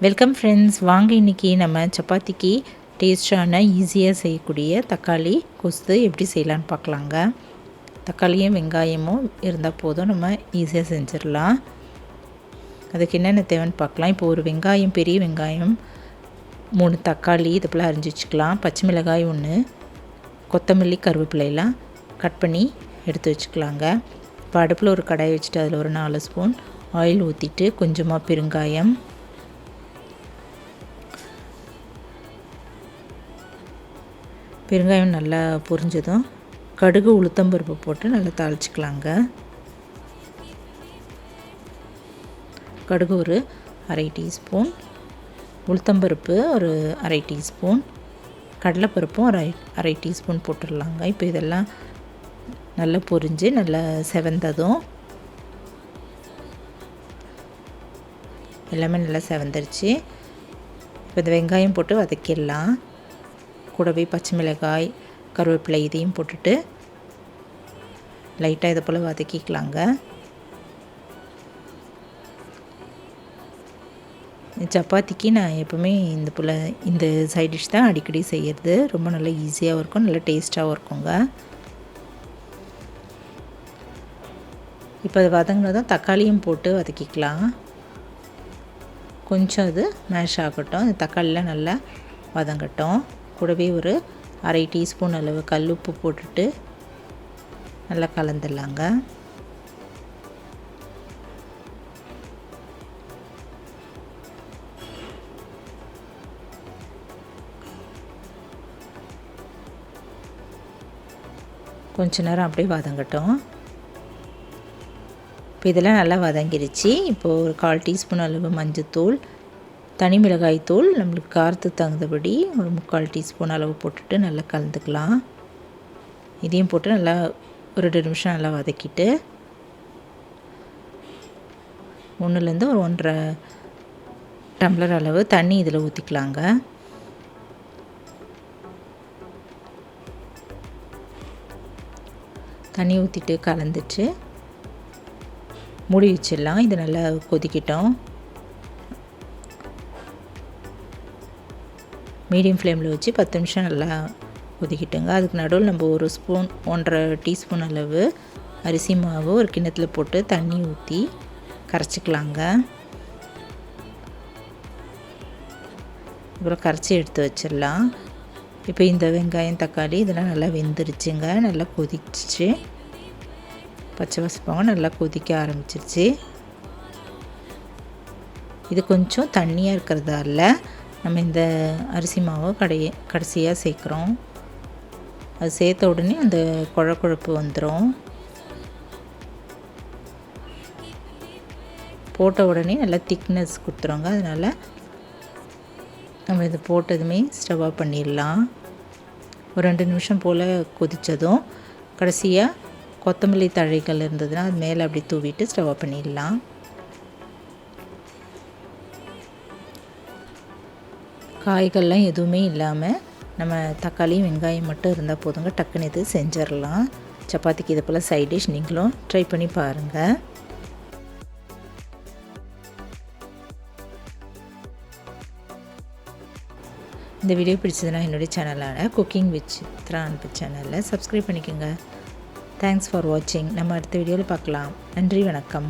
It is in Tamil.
Welcome friends. வாங்க இன்றைக்கி நம்ம சப்பாத்திக்கு டேஸ்டான ஈஸியாக செய்யக்கூடிய தக்காளி கொஸ்து எப்படி செய்யலான்னு பார்க்கலாங்க. தக்காளியும் வெங்காயமும் இருந்தால் போதும், நம்ம ஈஸியாக செஞ்சிடலாம். அதுக்கு என்னென்ன தேவைன்னு பார்க்கலாம். இப்போ ஒரு வெங்காயம், பெரிய வெங்காயம் 3 தக்காளி இது போல் அரிஞ்சு வச்சுக்கலாம். பச்சை மிளகாய் 1, கொத்தமல்லி கருவேப்பிலையெல்லாம் கட் பண்ணி எடுத்து வச்சுக்கலாங்க. இப்போ அடுப்பில் ஒரு கடாய் வச்சுட்டு அதில் ஒரு 4 ஸ்பூன் ஆயில் ஊற்றிட்டு கொஞ்சமாக பெருங்காயம், பெருங்காயம் நல்லா பொரிஞ்சதும் கடுகு உளுத்தம்பருப்பு போட்டு நல்லா தாளிச்சிக்கலாங்க. கடுகு ஒரு 1/2 டீஸ்பூன், உளுத்தம்பருப்பு ஒரு 1/2 டீஸ்பூன், கடலைப்பருப்பும் ஒரு 1/2 டீஸ்பூன் போட்டுடலாங்க. இப்போ இதெல்லாம் நல்லா பொரிஞ்சு நல்லா செவந்ததும் எல்லாமே நல்லா செவந்துருச்சு. இப்போ இந்த வெங்காயம் போட்டு வதக்கிடலாம். கூடவே பச்சை மிளகாய், கருவேப்பிலை இதையும் போட்டுட்டு லைட்டாக இதை போல் வதக்கிக்கலாங்க. சப்பாத்திக்கு நான் எப்போவுமே இந்த சைட் டிஷ் தான் அடிக்கடி செய்கிறது. ரொம்ப நல்லா ஈஸியாகவும் இருக்கும், நல்லா டேஸ்ட்டாகவும் இருக்குங்க. இப்போ அது வதங்கினதும் தக்காளியும் போட்டு வதக்கிக்கலாம். கொஞ்சம் அது மேஷ் ஆகட்டும், அந்த தக்காளிலாம் நல்லா வதங்கட்டும். கூடவே ஒரு 1/2 டீஸ்பூன் அளவு கல்லுப்பு போட்டுட்டு நல்லா கலந்துடலாங்க. கொஞ்ச நேரம் அப்படியே வதங்கட்டும். இப்போ இதெல்லாம் நல்லா வதங்கிருச்சு. இப்போது ஒரு 1/4 டீஸ்பூன் அளவு மஞ்சத்தூள், தனி மிளகாய் தூள் நம்மளுக்கு காரத்துக்கு தகுந்தபடி ஒரு 3/4 டீஸ்பூன் அளவு போட்டுட்டு நல்லா கலந்துக்கலாம். இதையும் போட்டு நல்லா ஒரு 2 நிமிஷம் நல்லா வதக்கிட்டு 1லேருந்து ஒரு 1.5 டம்ளர் அளவு தண்ணி இதில் ஊற்றிக்கலாங்க. தண்ணி ஊற்றிட்டு கலந்துட்டு மூடி வச்சிடலாம். இது நல்லா கொதிக்கட்டும். மீடியம் ஃப்ளேமில் வச்சு 10 நிமிஷம் நல்லா கொதிக்கிட்டுங்க. அதுக்கு நடுவில் நம்ம 1 ஸ்பூன் 1.5 டீஸ்பூன் அளவு அரிசி மாவு ஒரு கிண்ணத்தில் போட்டு தண்ணி ஊற்றி கரைச்சிக்கலாங்க. அப்புறம் கரைச்சி எடுத்து வச்சிடலாம். இப்போ இந்த வெங்காயம், தக்காளி இதெல்லாம் நல்லா வெந்துருச்சுங்க. நல்லா கொதிச்சிச்சு, பச்சை வாசம் நல்லா கொதிக்க ஆரம்பிச்சிருச்சு. இது கொஞ்சம் தண்ணியாக இருக்கிறதால நம்ம இந்த அரிசி மாவை கடைசியாக சேர்க்குறோம். அது சேர்த்த உடனே அந்த குழப்பு வந்துடும். போட்ட உடனே நல்லா திக்னஸ் கொடுத்துருவாங்க. அதனால் நம்ம இது போட்டதுமே ஸ்டவ் ஆஃப் பண்ணிடலாம். ஒரு 2 நிமிஷம் போல் கொதித்ததும் கடைசியாக கொத்தமல்லி தழைகள் இருந்ததுன்னா அது மேலே அப்படி தூவிட்டு ஸ்டவ் ஆஃப் பண்ணிடலாம். காய்கள்லாம் எதுவுமே இல்லாமல் நம்ம தக்காளி வெங்காயம் மட்டும் இருந்தால் போதுங்க. டக்குன்னு இது செஞ்சிடலாம். சப்பாத்திக்கு இது போல் சைட் டிஷ் நீங்களும் ட்ரை பண்ணி பாருங்கள். இந்த வீடியோ பிடிச்சதுன்னா என்னுடைய சேனலான குக்கிங் வித் சித்ரா அன்பு சேனலில் சப்ஸ்கிரைப் பண்ணிக்கோங்க. தேங்க்ஸ் ஃபார் வாட்சிங். நம்ம அடுத்த வீடியோவில் பார்க்கலாம். நன்றி, வணக்கம்.